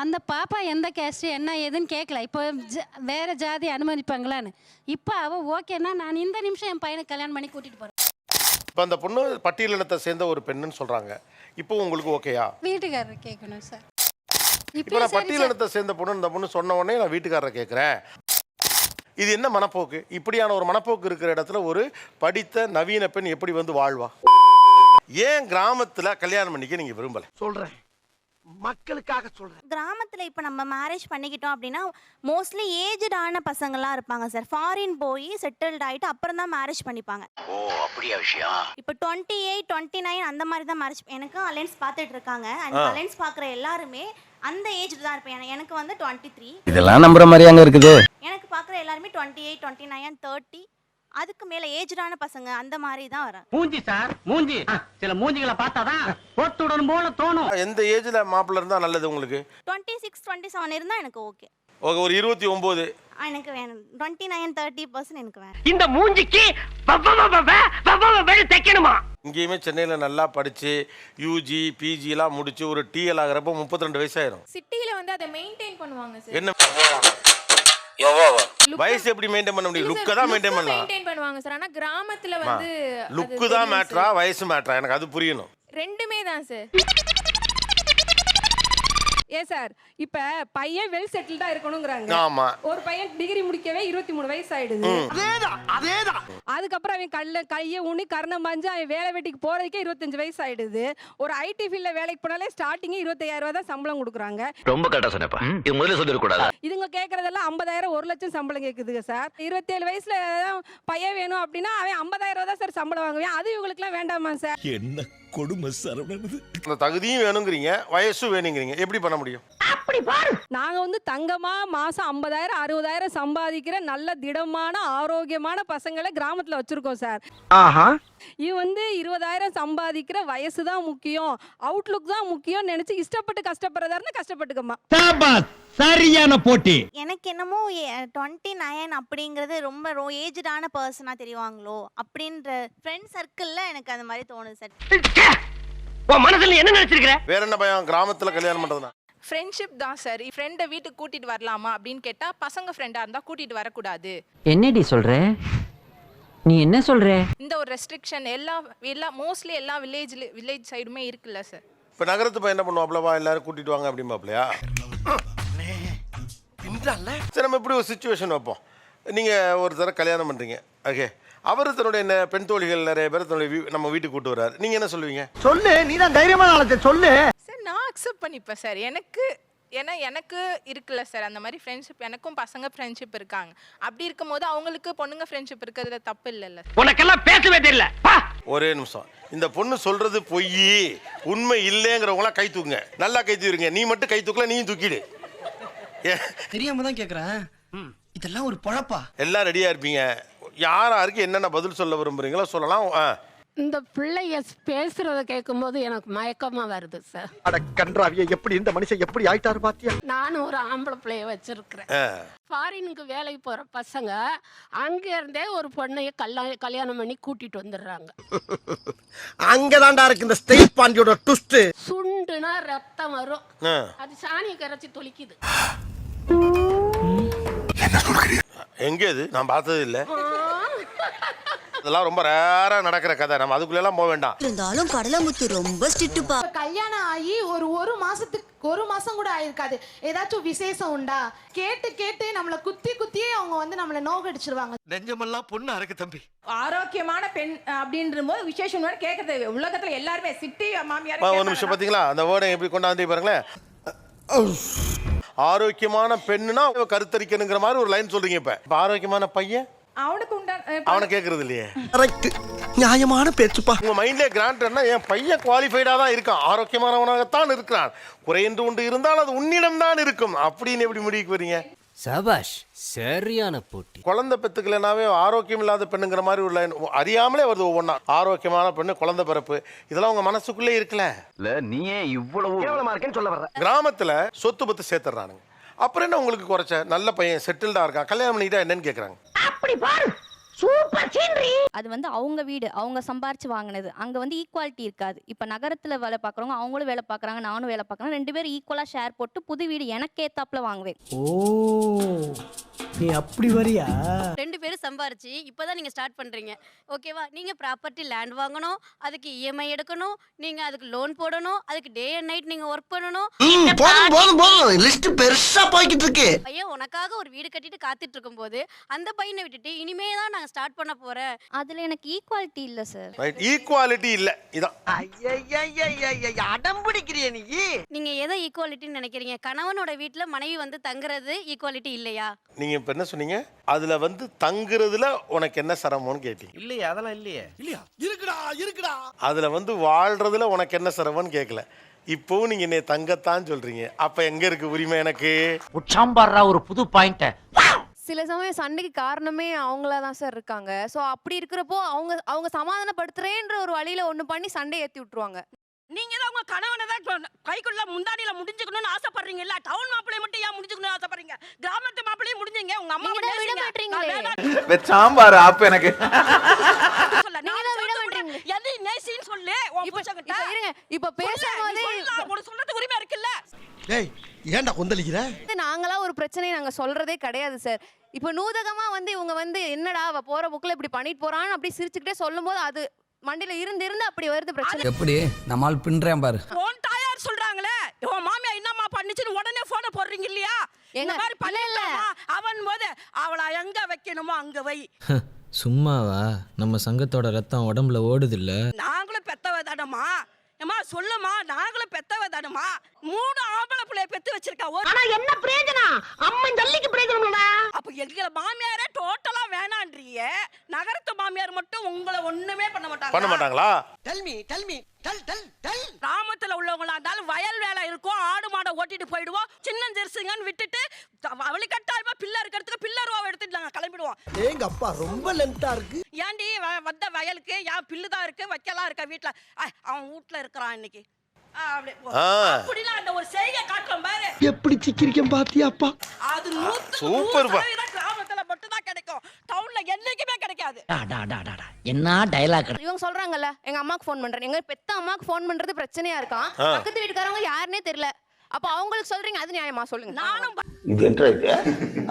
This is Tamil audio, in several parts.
அந்த பாப்பா எந்த கேஸ்ட் என்ன ஏதுன்னு கேட்கல. இப்போ வேற ஜாதி அனுமதிப்பாங்களான்னு. இப்போ அவ ஓகேன்னா நான் இந்த நிமிஷம் என் பையனை கல்யாணம் பண்ணி கூட்டிட்டு போறேன். இப்போ அந்த பொண்ணு பட்டியலினத்தை சேர்ந்த ஒரு பெண்ணுன்னு சொல்றாங்க. இப்போ உங்களுக்கு ஓகேயா? வீட்டுக்காரர் கேட்கணும் சார். இப்போ நான் பட்டியலினத்தை சேர்ந்த பொண்ணு இந்த பொண்ணு சொன்ன உடனே நான் வீட்டுக்காரரை கேட்குறேன். இது என்ன மனப்போக்கு? இப்படியான ஒரு மனப்போக்கு இருக்கிற இடத்துல ஒரு படித்த நவீன பெண் எப்படி வந்து வாழ்வா? ஏன் கிராமத்தில் கல்யாணம் பண்ணிக்க நீங்கள் விரும்பலை? சொல்றேன், மக்களுக்காக சொல்றேன். கிராமத்தில் இப்போ நம்ம மேரேஜ் பண்ணிக்கிட்டோம் அப்படின்னா மோஸ்ட்லி ஏஜ்டான பசங்கள்லாம் இருப்பாங்க சார். ஃபாரின் போய் செட்டில்ட் ஆகிட்டு அப்புறம் தான் மேரேஜ் பண்ணிப்பாங்க. ஓ அப்படியா விஷயம்? இப்போ 28, 29 அந்த மாதிரி தான் மேரேஜ். எனக்கு அலைன்ஸ் பார்த்துட்டு இருக்காங்க. அந்த அலைன்ஸ் பார்க்குற எல்லாருமே அந்த ஏஜ் தான் இருப்பேன். எனக்கு வந்து 23. இதெல்லாம் நம்புற மாதிரி அங்க இருக்குது. எனக்கு பார்க்குற எல்லாருமே 28, 29, 30 அதுக்கு மேல ஏஜ்டான பசங்க அந்த மாதிரி தான் வராங்க. மூஞ்சி சார் மூஞ்சி, சில மூஞ்சிகளை பார்த்தாதான் போட்டு விடணும் போல தோணும். எந்த ஏஜில் மாப்பிள்ளை இருந்தால் நல்லது உங்களுக்கு? 26, 27 இருந்தால் எனக்கு ஓகே. ஒரு 29 எனக்கு வேணும். 29, 30% எனக்கு வேணும். இந்த மூஞ்சிக்கு தைக்கணுமா? இங்கேயுமே சென்னையில் நல்லா படித்து யூஜி பிஜிலாம் முடிச்சு ஒரு டிஎல் ஆகிறப்போ 32 வயசாயிரும். சிட்டில வந்து அதை மெயின்டைன் பண்ணுவாங்க சார். என்ன வயசு எப்படி மெயின்டைன் பண்ண முடியும்? லுக்கை தான் மெயின்டைன் பண்ணலாம். மெயின்டைன் பண்ணுவாங்க சார். ஆனா கிராமத்துல வந்து லுக்கு தான் மேட்டரா வயசு மேட்டரா? எனக்கு அது புரியணும். ரெண்டுமே தான் சார். ஏன் சார் இப்ப பையன் வெல் செட்டில்டா இருக்கணும்ங்கறாங்க. ஆமா. ஒரு பையன் டிகிரி முடிக்கவே 23 வயசு ஆயிடுது. அதேதான். அதுக்கப்புறம் அவன் கையை ஊனி கர்ணம் பாஞ்சு அவன் வேலை வெட்டிக்கு போறதுக்கே 25 வயசு ஆயிடுது. ஒரு ஐடி ஃபீல்ட்ல வேலைக்கு போனாலே ஸ்டார்டிங்கே 25,000 ரூபாய் தான் சம்பளம் கொடுக்குறாங்க. ரொம்ப கரெக்டா சொன்னப்பா. இது முதல்ல சொல்லிட கூடாது. இதுங்க கேக்குறதெல்லாம் 50,000 1 லட்சம் சம்பளம் கேக்குதுங்க சார். 27 வயசுல பையன் வேணும் அப்படின்னா அவன் 50,000 ரூபாய் தான் சார் சம்பளம் வாங்குவான். அது இவங்களுக்குலாம் வேண்டாமா சார்? என்ன கொடுமை சரவணன். அந்த தகுதியும் வேணுங்கிறீங்க, வயசும் வேணுங்கிறீங்க. எப்படி பண்ண முடியும்? நாங்க வந்து தங்கமா மாசம் 50,000 60,000 சம்பாதிக்கிற நல்ல திடமான ஆரோக்கியமான பசங்களை கிராமத்துல வச்சிருக்கோம் சார். ஆஹா. இது வந்து 20,000 சம்பாதிக்கிற வயசு தான் முக்கியம், அவுட்லுக் தான் முக்கியம் நினைச்சு இஷ்டப்பட்டு கஷ்டப்படுறதா கஷ்டப்பட்டுக்கமா. சரியான போட்டி. எனக்கு என்னமோ 29 அப்படிங்கிறது ரொம்ப ஏஜ்டான பர்சனா தெரிவாங்களோ அப்படின்ற ஃப்ரெண்ட் சர்க்கிள்ல எனக்கு அந்த மாதிரி தோணுது சார். உன் மனசுல என்ன நினைச்சிருக்கிற? வேற என்ன பயம் கிராமத்துல கல்யாணம் பண்றதுனா? ஃப்ரெண்ட்ஷிப் தான் சார். ஃப்ரெண்டை வீட்டுக்கு கூட்டிட்டு வரலாமா அப்படின்னு கேட்டா பசங்க ஃப்ரெண்டா இருந்தா கூட்டிட்டு வரக்கூடாது. என்னடி சொல்ற? நீ என்ன சொல்ற? இந்த ஒரு ரெஸ்ட்ரிக்ஷன் எல்லா மோஸ்ட்லி எல்லா வில்லேஜ் சைடுமே இருக்குல்ல சார். இப்போ நகரத்து பையன் என்ன பண்ணுவாப்லவா எல்லாரும் கூட்டிட்டு வாங்க அப்படிம்பாப்லையா? சரி, நம்ம இப்படி ஒரு சுச்சுவேஷன் வைப்போம். நீங்கள் ஒரு தடவை கல்யாணம் பண்ணுறீங்க, ஓகே. அவர் தன்னுடைய பெண் தோழிகள் நிறைய பேர் தன்னுடைய நம்ம வீட்டுக்கு கூட்டு வர்றாரு. நீங்கள் என்ன சொல்லுவீங்க? சொல்லு, நீ தான் தைரியமான ஆளு, சொல்லு. சார் நான் அக்செப்ட் பண்ணிப்பேன் சார். எனக்கு இருக்குல்ல சார் அந்த மாதிரி ஃப்ரெண்ட்ஷிப். எனக்கும் பசங்க ஃப்ரெண்ட்ஷிப் இருக்காங்க. அப்படி இருக்கும்போது அவங்களுக்கு பொண்ணுங்க ஃப்ரெண்ட்ஷிப் இருக்கிறதுல தப்பு இல்லைல்ல. உனக்கெல்லாம் பேசவே தெரியல. ஒரே நிமிஷம். இந்த பொண்ணு சொல்றது பொய், உண்மை இல்லைங்கிறவங்களாம் கை தூக்குங்க. நல்லா கை தூக்குங்க. நீ மட்டும் கை தூக்கல, நீயும் தூக்கிடு. தெரியாம தான் கேக்குறேன். இதெல்லாம் ஒரு பொழப்பா? எல்லாம் ரெடியா இருப்பீங்க. யாராருக்கு என்னென்ன பதில் சொல்ல விரும்புறீங்களோ சொல்லலாம். இந்த பிள்ளைய பேசுறத கேட்கும்போது எனக்கு மயக்கமா வருது சார். அட கன்றாவிய, எப்படி இந்த மனுஷன் எப்படி ஆயிட்டாரு பாத்தியா? நானும் ஒரு ஆம்பளை பிள்ளைய வச்சிருக்கிறேன். ஃபாரினுக்கு வேலைக்கு போற பசங்க அங்க இருந்தே ஒரு பொண்ணைய கல்யாணம் பண்ணி கூட்டிட்டு வந்துடுறாங்க. அங்கதான்டா இருக்கு இந்த ஸ்டேட் பாண்டியோட ட்விஸ்ட். சுண்டுனா ரத்தம் வரும், அது சாணியை கரைச்சி தொளிக்குது. எங்க இது? நான் பார்த்தது இல்லை. இதெல்லாம் ரொம்ப ரேரா நடக்கிற கதை. நம்ம அதுக்குள்ளெல்லாம் போக வேண்டாம். இருந்தாலும் கடலமுத்து ரொம்ப ஸ்ட்ரிக்ட்பா. கல்யாணம் ஆகி ஒரு மாசம் கூட ஆயிருக்காது. ஏதாச்சும் விசேஷம் உண்டா கேட்டு நம்மள குத்தியே அவங்க வந்து நம்மள நோகடிச்சிருவாங்க. நெஞ்சமெல்லாம் பொண்ணு அறக்கு தம்பி. ஆரோக்கியமான பெண் அப்படின்ற போது விசேஷம் கேட்கறது உலகத்துல எல்லாருமே சிட்டி மாமியார். ஒரு நிமிஷம் பார்த்தீங்களா அந்த வேர்டை எப்படி கொண்டாந்து பாருங்களேன். ஆரோக்கியமான பெண்ணுனா கருத்தரிக்கணுங்கிற மாதிரி ஒரு லைன் சொல்றீங்க. இப்ப ஆரோக்கியமான பையன் அவனுக்கு அவனை கேட்கறது இல்லையே. கரெக்ட், நியாயமான பேச்சுப்பா. உங்க மைண்ட்ல கிராண்டட்னா என் பையன் குவாலிஃபைடா தான் இருக்கான், ஆரோக்கியமானவனாகத்தான் இருக்கிறான், குறையென்று ஒன்று இருந்தால் அது உன்னிடம் தான் இருக்கும் அப்படின்னு எப்படி முடிவுக்கு வரீங்க? சபாஷ், சரியான போட்டி. குழந்தை பெத்துக்கலனாவே ஆரோக்கியம் இல்லாத பெண்ணுங்கிற மாதிரி ஒரு லைன் அறியாமலே வருது ஒவ்வொன்றா. ஆரோக்கியமான பெண்ணு, குழந்தை பிறப்பு, இதெல்லாம் உங்க மனசுக்குள்ளே இருக்குல்ல. நீயே இவ்வளவு கேவலமா இருக்கேன்னு சொல்ல வர்ற. கிராமத்துல சொத்து பத்து சேர்த்துறானுங்க. அப்புறம் என்ன உங்களுக்கு குறைச்ச? நல்ல பையன் செட்டில்டா இருக்கான், கல்யாணம் பண்ணிட்டா என்னன்னு கேட்கறாங்க. அப்படி பாரு, அது வந்து அவங்க வீடு, அவங்க சம்பாரிச்சு வாங்கினது. அங்க வந்து ஈக்குவாலிட்டி இருக்காது. இப்ப நகரத்துல வேலை பார்க்குறவங்க அவங்களும் வேலை பார்க்குறாங்க, நானும் வேலை பார்க்குறேன். 2 பேரும் ஈக்குவலா ஷேர் போட்டு புது வீடு எனக்கு ஏத்தாப்புல வாங்குவேன். ஓ நீ அப்படி வரியா? 2 பேரும் சம்பாரிச்சு இப்பதான் நீங்க ஸ்டார்ட் பண்றீங்க. ஓகேவா? நீங்க ப்ராப்பர்ட்டி லேண்ட் வாங்கணும், அதுக்கு இஎம்ஐ எடுக்கணும், நீங்க அதுக்கு லோன் போடணும், அதுக்கு டே அண்ட் நைட் நீங்க ஒர்க் பண்ணணும். போதும் லிஸ்ட் பெருசா போய்கிட்டு இருக்கு. பையன் உனக்காக ஒரு வீடு கட்டிட்டு காத்துட்டு இருக்கும்போது அந்த பையனை விட்டுட்டு இனிமே தான் நாங்க ஸ்டார்ட் பண்ண போறேன். அதுல எனக்கு ஈக்குவாலிட்டி இல்ல சார். ரைட், ஈக்குவாலிட்டி இல்ல. இதான் அடம் பிடிக்கிறிய நீ. நீங்க எதை ஈக்குவாலிட்டின்னு நினைக்கிறீங்க? கணவனோட வீட்டுல மனைவி வந்து தங்குறது ஈக்குவாலிட்டி இல்லையா? நீங்க இப்ப என்ன சொன்னீங்க? அதுல வந்து தங்குறதுல உனக்கு என்ன சிரமம்னு கேட்டீங்க. இல்லையே அதெல்லாம் இல்லையே. இல்லையா இருக்குடா அதுல வந்து வாழ்றதுல உனக்கு என்ன சிரமம்னு கேட்கல. இப்போவும் நீங்க என்னை தங்கத்தான் சொல்றீங்க. அப்ப எங்க இருக்கு உரிமை எனக்கு? உச்சாம்பாடுறா ஒரு புது பாயிண்ட். சில சமயம் சண்டைக்கு காரணமே அவங்களா தான் சார் இருக்காங்க. ஸோ அப்படி இருக்கிறப்போ அவங்க சமாதானப்படுத்துறேன்ற ஒரு வழியில ஒன்று பண்ணி சண்டையை ஏற்றி விட்டுருவாங்க. நீங்க தான் உங்க கணவனை தான் கைக்குள்ள முந்தாடியில முடிஞ்சுக்கணும்னு ஆசைப்படுறீங்கல்ல. டவுன் மாப்பிள்ளை மட்டும் ஏன் முடிஞ்சுக்கணும்னு ஆசைப்படுறீங்க? கிராமத்து மாப்பிள்ளையும் முடிஞ்சீங்க. உங்க அம்மா நீங்க தான் விட மாட்டீங்களே. சாம்பார் அப்ப எனக்கு எது நேசின்னு சொல்லு. உன் புருஷன்கிட்ட இருங்க, இப்போ பேசும்போது உனக்கு சொல்றது உரிமை இருக்குல்ல. டேய் ஏன்டா கொந்தளிக்கிற? நாங்களா ஒரு பிரச்சனையை நாங்க சொல்றதே கிடையாது சார். இப்போ நூதகமா வந்து இவங்க வந்து என்னடா அவ போற புக்கில் இப்படி பண்ணிட்டு போறான்னு அப்படி சிரிச்சுக்கிட்டே சொல்லும் போது அது மண்டியில இருந்து அப்படி வருது பிரச்சனை. எப்படி நம்மால் பின்றேன் பாரு. உன் தாயார் சொல்றாங்களே, உன் மாமியா என்னம்மா பண்ணுச்சுன்னு உடனே போனை போடுறீங்க இல்லையா? இந்த மாதிரி பண்ணல அவன் போது அவளை எங்க வைக்கணுமோ அங்க வை. சும்மாவா? நம்ம சங்கத்தோட ரத்தம் உடம்புல ஓடுது இல்ல? நாங்களும் பெத்தவ தானம்மா. ஏமா சொல்லுமா, நாங்களும் பெத்தவ தானம்மா. 3 ஆம்பளை பிள்ளைய பெத்து வச்சிருக்கா. ஆனா என்ன பிரயோஜனம்? அம்மன் ஜல்லிக்கு பிரயோஜனம்லடா. அப்ப எங்க மாமியாரே டோட்டலா வேணான்றீங்க. நகரத்து மாமியார் மட்டும் உங்களை ஒண்ணுமே பண்ண மாட்டாங்களா? டெல் மீ கிராமத்துல உள்ளவங்களா இருந்தாலும் வயல் வேலை இருக்கும், ஆடு மாடை ஓட்டிட்டு போயிடுவோம். சின்னஞ்சிறுசுங்கன்னு விட்டுட்டு வழிகட்டாயமா பிள்ளை இருக்கிறதுக்கு பில்லருவா எடுத்துட்டு நாங்க கிளம்பிடுவோம். ஏங்க அப்பா ரொம்ப லென்த்தா இருக்கு. ஏன்டி வந்த வயலுக்கு ஏன் பில்லுதான் இருக்கு, வைக்கலாம் இருக்கா வீட்டுல? அவன் வீட்டுல இருக்கிறான் இன்னைக்கு. அப்படிலாம் அந்த ஒரு செய்கை காட்டுறோம் பாரு. எப்படி சிக்கிரிக்கம் பாத்தியாப்பா? அது சூப்பர் பா. கிராமத்துல மட்டும் தான் கிடைக்கும், டவுன்ல என்னைக்குமே கிடைக்காது. என்ன டயலாக்? இவங்க சொல்றாங்கல்ல, எங்க அம்மாக்கு ஃபோன் பண்றேன். எங்க பெத்த அம்மாக்கு ஃபோன் பண்றது பிரச்சனையா இருக்கான். பக்கத்து வீட்டுக்காரங்க யாருன்னே தெரியல. அப்ப அவங்களுக்கு சொல்றீங்க, அது நியாயமா சொல்லுங்க? நானும் இது என்ன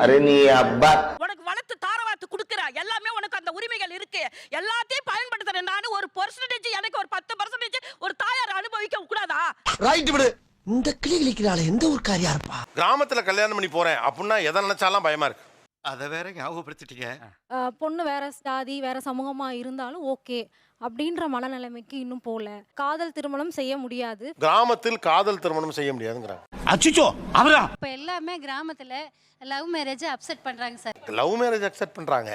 அரே நீ அப்பா உனக்கு வளர்த்து தாரவாத்து குடுக்குற எல்லாமே உனக்கு அந்த உரிமைகள் இருக்கு. எல்லாத்தையும் பயன்படுத்துறேன் நான். ஒரு பெர்சன்டேஜ் எனக்கு ஒரு 10% ஒரு தாயார் அனுபவிக்க கூடாதா? ரைட் விடு. இந்த கிளி கிளிக்கிறாளே எந்த ஒரு காரியா இருப்பா? கிராமத்துல கல்யாணம் பண்ணி போறேன் அப்படின்னா எதை நினைச்சாலும் பயமா இருக்கு. அத வேற ஞாபகப்படுத்திட்டீங்க. பொண்ணு வேற ஜாதி வேற சமூகமா இருந்தாலும் ஓகே அப்படின்ற மனநிலைமைக்கு இன்னும் போல. காதல் திருமணம் செய்ய முடியாது. கிராமத்தில் காதல் திருமணம் செய்ய முடியாதுங்கிறாங்க. அச்சுச்சோ அவரா? இப்ப எல்லாமே கிராமத்துல லவ் மேரேஜ் அக்செப்ட் பண்றாங்க சார். லவ் மேரேஜ் அக்செப்ட் பண்றாங்க,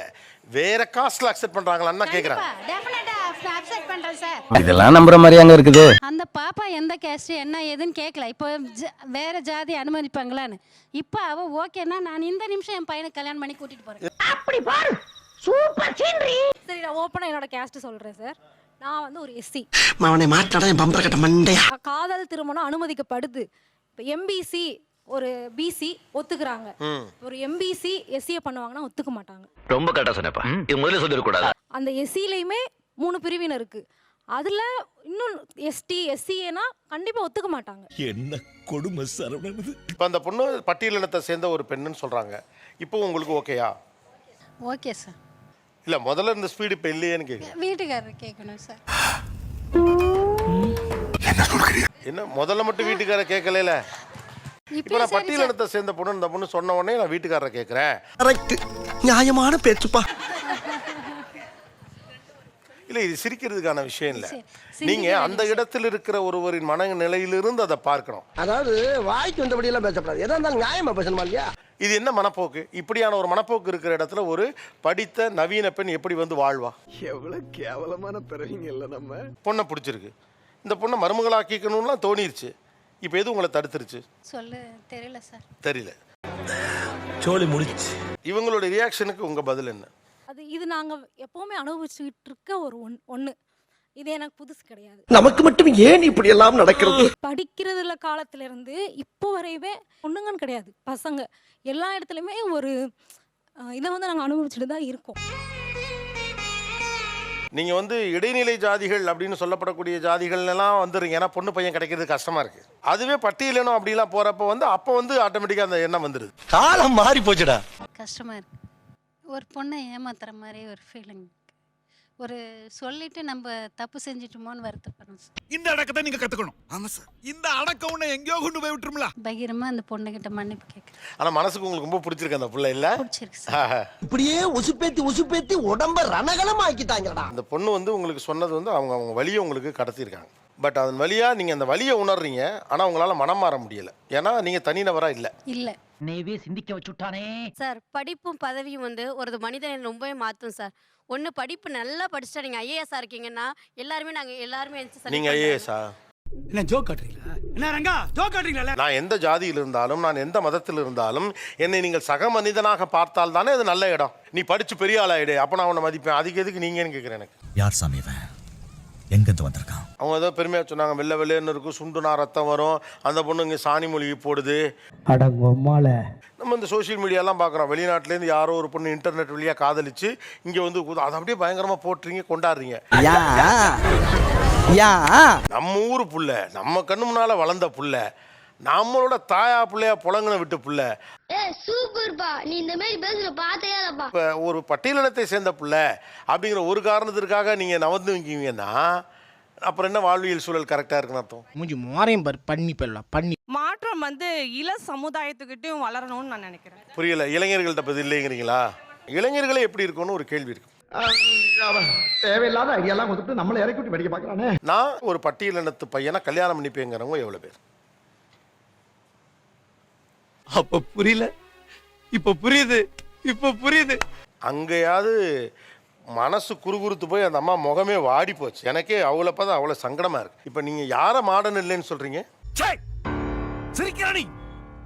வேற காஸ்ட்ல அக்செப்ட் பண்றாங்களான்னு தான் கேக்குறாங்க. டெஃபினட்டா அக்செப்ட் பண்றேன் சார். இதெல்லாம் நம்புற மாதிரி அங்க இருக்குது. அந்த பாப்பா எந்த கேஸ்ட் என்ன ஏதுன்னு கேட்கல. இப்போ வேற ஜாதி அனுமதிப்பாங்களான்னு. இப்போ அவ ஓகேன்னா நான் இந்த நிமிஷம் என் பையனை கல்யாணம் பண்ணி கூட்டிட்டு போறேன். அப்படி பாரு, சூப்பர் சீனரி. சரி, நான் ஓப்பனா என்னோட கேஸ்ட் சொல்றேன் சார். நான் வந்து ஒரு எஸ்சி. அவனை மாட்டாடா என் பம்பர கட்ட மண்டையா. காதல் திருமணம் அனுமதிக்கப்படுது. இப்போ எம்பிசி ஒரு பிசி ஒத்துக்குறாங்க. ஒரு எம்பிசி எஸ்சியை பண்ணுவாங்கன்னா ஒத்துக்க மாட்டாங்க. ரொம்ப கரெக்டா சொன்னப்பா. இது முதல்ல சொல்லிருக்கூடாது. அந்த எஸ்சிலையுமே 3 பிரிவினர் இருக்கு. அதுல இன்னும் எஸ்டி எஸ்சிஏனா கண்டிப்பா ஒத்துக்க மாட்டாங்க. என்ன கொடுமை சரவணன். இப்ப அந்த பொண்ணு பட்டியலினத்தை சேர்ந்த ஒரு பெண்ணுன்னு சொல்றாங்க. இப்போ உங்களுக்கு ஓகேயா? Okay sir. இல்ல முதல்ல இந்த ஸ்பீடு இப்ப இல்லையேன்னு கேக்குறேன். வீட்டுக்காரர் கேட்கணும் சார். என்ன முதல்ல மட்டும் வீட்டுக்காரர் கேட்கல? இப்ப நான் பட்டியலினத்தை சேர்ந்த பொண்ணு இந்த பொண்ணு சொன்ன உடனே நான் வீட்டுக்காரரை கேட்கிறேன். கரெக்ட், நியாயமான பேச்சுப்பா. இல்ல இது சிரிக்கிறதுக்கான விஷயம் இல்ல. நீங்க அந்த இடத்தில் இருக்கிற ஒருவரின் மனநிலையிலிருந்து அதை பார்க்கணும். அதாவது வாய்க்கு வந்தபடி எல்லாம் பேசப்படாது. எதா இருந்தாலும் நியாயமா பேசணுமா இல்லையா? இது என்ன மனப்போக்கு? இப்படியான ஒரு மனப்போக்கு இருக்கிற இடத்துல ஒரு படித்த நவீன பெண் எப்படி வந்து வாழ்வா? எவ்வளவு கேவலமான பிறவிங்க இல்ல நம்ம. பொண்ணை பிடிச்சிருக்கு, இந்த பொண்ணை மருமகளாக்கிக்கணும்லாம் தோணிருச்சு. இப்போ எது உங்களை தடுத்துருச்சு? சொல்லு தெரியல சார். தெரியல. சோலி முடிச்சு. இவங்களுடைய ரியாக்ஷனுக்கு உங்க பதில் என்ன? இது நாங்க எப்பவுமே அனுபவிச்சுட்டு இருக்க ஒரு ஒண்ணு. இது எனக்கு புதுசு கிடையாது. நமக்கு மட்டும் ஏன் இப்படி எல்லாம் நடக்கிறது? படிக்கிறதுல காலத்துல இருந்து இப்போ வரையவே பொண்ணுங்கன்னு கிடையாது, பசங்க எல்லா இடத்துலயுமே ஒரு இதை வந்து நாங்க அனுபவிச்சுட்டு தான் இருக்கோம். நீங்க வந்து இடைநிலை ஜாதிகள் அப்படின்னு சொல்லப்படக்கூடிய ஜாதிகள் எல்லாம் வந்துடுறீங்க. ஏன்னா பொண்ணு பையன் கிடைக்கிறது கஷ்டமா இருக்கு. அதுவே பட்டியலினம் அப்படிலாம் போறப்ப வந்து அப்போ வந்து ஆட்டோமேட்டிக்கா அந்த எண்ணம் வந்துடுது. காலம் மாறி போச்சுடா. கஷ்டமா இருக்கு. ஒரு பொண்ணை ஏமாத்துற மாதிரி ஒரு ஃபீலிங். ஒரு சொல்லிட்டு நம்ம தப்பு செஞ்சிட்டோமோன்னு வருத்தப்படுறோம் சார். இந்த அடக்கத்தை நீங்க கத்துக்கணும். ஆமா சார். இந்த அடக்கம் உன்னை எங்கேயோ கொண்டு போய் விட்டுரும்ல. பகிரமா அந்த பொண்ணுகிட்ட மன்னிப்பு கேட்குறேன். ஆனா மனசுக்கு உங்களுக்கு ரொம்ப பிடிச்சிருக்கு அந்த புள்ள இல்ல? பிடிச்சிருக்கு சார். இப்படியே உசுப்பேத்தி உடம்ப ரணகலம் ஆக்கிட்டாங்கடா. அந்த பொண்ணு வந்து உங்களுக்கு சொன்னது வந்து அவங்க வலியை உங்களுக்கு கடத்தியிருக்காங்க. பட் அதன் வழியா நீங்க அந்த வலியை உணர்றீங்க. ஆனா உங்களால மனம் மாற முடியல. ஏன்னா நீங்க தனிநபரா இல்ல. இல்ல நேவே சிந்திக்க வச்சுட்டானே. சார், படிப்பும் பதவியும் வந்து ஒரு மனிதனை ரொம்பவே மாற்றும் சார். ஒன்று படிப்பு நல்லா படிச்சுட்டா நீங்கள் ஐஏஎஸ்ஸாக இருக்கீங்கன்னா எல்லாருமே நீங்க ஐஏஎஸ்ஸா? என்ன ஜோக் காட்டுறீங்களா? என்ன ரங்கா ஜோக் காட்டுறீங்களா? நான் எந்த ஜாதியில் இருந்தாலும் நான் எந்த மதத்தில் இருந்தாலும் என்னை நீங்கள் சக மனிதனாக பார்த்தால் தானே அது நல்ல இடம். நீ படிச்சு பெரிய ஆளாயிடு அப்ப நான் உன்னை மதிப்பேன். அதுக்கு எதுக்கு நீங்கன்னு கேட்குறேன். எனக்கு யார் சாமி இவன்? எங்கிருந்து வந்திருக்கான்? அவங்க ஏதோ பெருமையா சொன்னாங்க. வெள்ளை வெள்ளைன்னு இருக்கும், சுண்டுனா ரத்தம் வரும், அந்த பொண்ணு இங்கே சாணி மொழிகி போடுது. நம்ம இந்த சோஷியல் மீடியாலாம் பார்க்குறோம். வெளிநாட்டிலேருந்து யாரோ ஒரு பொண்ணு இன்டர்நெட் வழியாக காதலிச்சு இங்கே வந்து அதை அப்படியே பயங்கரமாக போட்டுறீங்க, கொண்டாடுறீங்க. நம்ம ஊர் புள்ள, நம்ம கண்ணு முன்னால் வளர்ந்த புள்ள, நம்மளோட தாயா பிள்ளையா புலங்கனை விட்டு புள்ள. இப்போ ஒரு பட்டியலினத்தை சேர்ந்த புள்ள அப்படிங்கிற ஒரு காரணத்திற்காக நீங்கள் நவந்து வைக்கிங்கன்னா அப்புறம் என்ன வாழ்வியல் சூழல் கரெக்டாக இருக்குன்னு அர்த்தம்? மூஞ்சி மாறையும் பண்ணி போயிடலாம். பண்ணி மாற்றம் வந்து இள சமுதாயத்துக்கிட்டையும் வளரணும்னு நான் நினைக்கிறேன். புரியல. இளைஞர்கள்ட்ட பற்றி இல்லைங்கிறீங்களா? இளைஞர்களே எப்படி இருக்கும்னு ஒரு கேள்வி இருக்கு. தேவையில்லாத ஐடியாலாம் கொடுத்துட்டு நம்மளை இறக்கி விட்டு படிக்க பார்க்கறானே. நான் ஒரு பட்டியலினத்து பையனை கல்யாணம் பண்ணிப்பேங்கிறவங்க எவ்வளோ பேர்? அப்ப புரியல, இப்ப புரியுது. அங்கேயாவது மனசு குறுகுறுத்து போய் அந்த அம்மா முகமே வாடி போச்சு. எனக்கே அவ்வளோ பார்த்தா அவ்வளோ சங்கடமா இருக்கு. இப்போ நீங்க யாரை மாடர்ன் இல்லைன்னு சொல்றீங்க?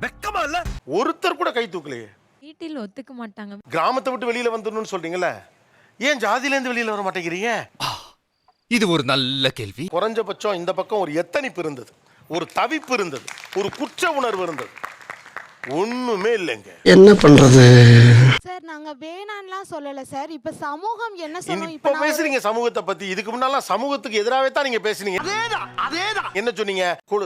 வெக்கமா இல்ல? ஒருத்தர் கூட கை தூக்கலையே. வீட்டில் ஒத்துக்க மாட்டாங்க. கிராமத்தை விட்டு வெளியில வந்துடணும்னு சொல்றீங்கல்ல, ஏன் ஜாதியிலேருந்து வெளியில வர மாட்டேங்கிறீங்க? இது ஒரு நல்ல கேள்வி. குறைஞ்சபட்சம் இந்த பக்கம் ஒரு எத்தனிப்பு இருந்தது, ஒரு தவிப்பு இருந்தது, ஒரு குற்ற உணர்வு இருந்தது. ஒண்ணுமே இல்லைங்க. என்ன பண்றது சார்? நாங்க வேணான்லாம் சொல்லல சார். இப்ப சமூகம் என்ன சொல்லும்? இப்ப பேசுறீங்க சமூகத்தை பத்தி. இதுக்கு முன்னால சமூகத்துக்கு எதிராகவே தான் நீங்க பேசுனீங்க. அதேதான். என்ன சொன்னீங்க?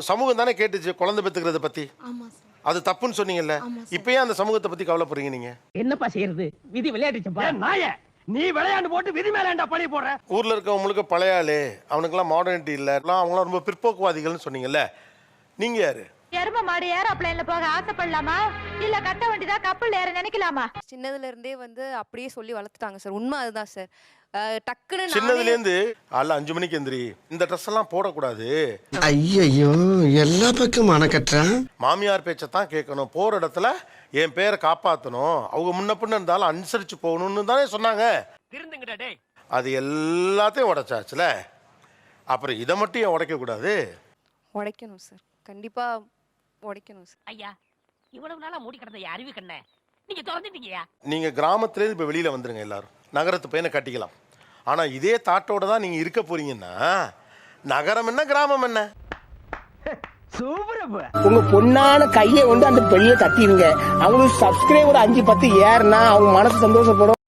சமூகம் தானே கேட்டுச்சு குழந்தை பெத்துக்கிறத பத்தி. ஆமா சார். அது தப்புன்னு சொன்னீங்கல்ல. இப்பயே அந்த சமூகத்தை பத்தி கவலைப்படுறீங்க நீங்க. என்னப்பா செய்யறது? விதி விளையாடுச்சப்பா. நாயே நீ விளையாண்டு போட்டு விதி மேலேண்டா பழி போடுற. ஊர்ல இருக்கவங்க முழுக்க பழைய ஆளு, அவனுக்கெல்லாம் மாடர்னிட்டி இல்ல, அவங்களாம் ரொம்ப பிற்போக்குவாதிகள்னு சொன்னீங்கல்ல. நீங்க யாரு? எரும மாடு ஏரோப்ளேன்ல போக ஆசைப்படலாமா இல்ல கட்ட வண்டிதான் கப்பல் ஏற நினைக்கலாமா? சின்னதுல இருந்தே வந்து அப்படியே சொல்லி வளர்த்துட்டாங்க சார். உண்மை அதுதான் சார். டக்குன்னு சின்னதுல இருந்து அல்ல 5 மணிக்கு எந்திரி, இந்த ட்ரெஸ் எல்லாம் போடக்கூடாது. ஐயோ எல்லா பக்கம் மனக்கட்டுறான். மாமியார் பேச்சத்தான் கேட்கணும், போற இடத்துல என் பேரை காப்பாற்றணும், அவங்க முன்ன பின்ன இருந்தாலும் அனுசரிச்சு போகணும்னு தானே சொன்னாங்க. அது எல்லாத்தையும் உடைச்சாச்சுல. அப்புறம் இதை மட்டும் ஏன் உடைக்க கூடாது? உடைக்கணும் சார், கண்டிப்பா உடைக்கணும் சார். ஐயா, இவ்வளவு நாளா மூடி கிடந்த அறிவு கண்ணே நீங்க திறந்துட்டீங்கயா. நீங்க கிராமத்திலேருந்து இப்ப வெளியில வந்துருங்க, எல்லாரும் நகரத்து பையனை கட்டிக்கலாம். ஆனா இதே தாட்டோட தான் நீங்க இருக்க போறீங்கன்னா நகரம் என்ன கிராமம் என்ன? உங்க பொண்ணான கையை கொண்டு அந்த பெண்ணில தட்டிடுங்க. அவங்களுக்கு சப்ஸ்கிரைபர் 5-10 ஏறுனா அவங்க மனசு சந்தோஷப்படும்.